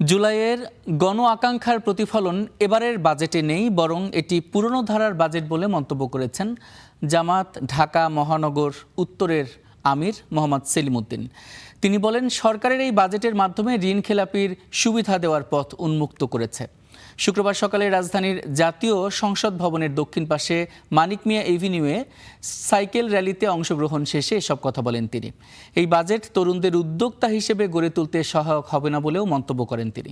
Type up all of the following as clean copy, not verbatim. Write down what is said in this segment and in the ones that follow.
জুলাইয়ের গণ আকাঙ্ক্ষার প্রতিফলন এবারের বাজেটে নেই, বরং এটি পুরনো ধারার বাজেট বলে মন্তব্য করেছেন জামাত ঢাকা মহানগর উত্তরের আমির মোহাম্মদ সেলিম উদ্দিন। তিনি বলেন, সরকারের এই বাজেটের মাধ্যমে ঋণ খেলাপির সুবিধা দেওয়ার পথ উন্মুক্ত করেছে। শুক্রবার সকালে রাজধানীর জাতীয় সংসদ ভবনের দক্ষিণ পাশে মানিক মিয়া এভিনিউয়ে সাইকেল র্যালিতে অংশগ্রহণ শেষে এসব কথা বলেন তিনি। এই বাজেট তরুণদের উদ্যোক্তা হিসেবে গড়ে তুলতে সহায়ক হবে না বলেও মন্তব্য করেন তিনি।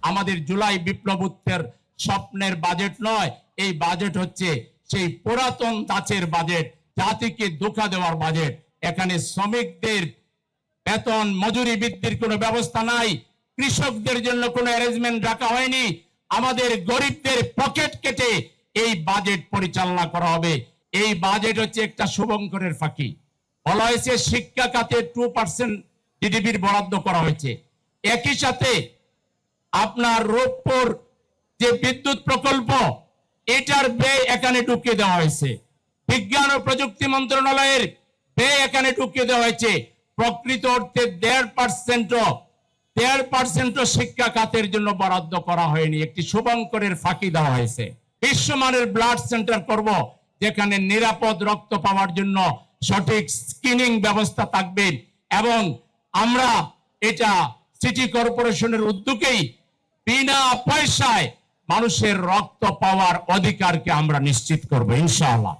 আমাদের জুলাই বিপ্লবোত্তর স্বপ্নের বাজেট নয়, এই বাজেট হচ্ছে সেই পুরাতন ধাঁচের বাজেট, জাতিকে ধোঁকা দেওয়ার বাজেট। এখানে শ্রমিকদের বেতন মজুরি বৃদ্ধির কোনো ব্যবস্থা নাই, কৃষকদের জন্য কোনো অ্যারেঞ্জমেন্ট রাখা হয়নি। আমাদের গরিবদের পকেট কেটে এই বাজেট পরিচালনা করা হবে। এই বাজেট হচ্ছে একটা শুভঙ্করের ফাঁকি। বলা হয়েছে শিক্ষা খাতে 2% জিডিপির বরাদ্দ করা হয়েছে। একই সাথে আপনার রূপপুর যে বিদ্যুৎ প্রকল্প, এটার ব্যয় এখানে ঢুকিয়ে দেওয়া হয়েছে। বিজ্ঞান ও প্রযুক্তি মন্ত্রণালয়ের ব্যয় এখানে ঢুকিয়ে দেওয়া হয়েছে। প্রকৃত অর্থে 1.5% শিক্ষা খাতের জন্য বরাদ্দ করা হয়নি। একটি শুভঙ্করের ফাঁকি দেওয়া হয়েছে। বিশ্বমানের ব্লাড সেন্টার করব, যেখানে নিরাপদ রক্ত পাওয়ার জন্য সঠিক স্ক্রিনিং ব্যবস্থা থাকবে, এবং আমরা এটা সিটি কর্পোরেশনের উদ্যোগেই বিনা পয়সায় মানুষের রক্ত পাওয়ার অধিকারকে আমরা নিশ্চিত করব ইনশাআল্লাহ।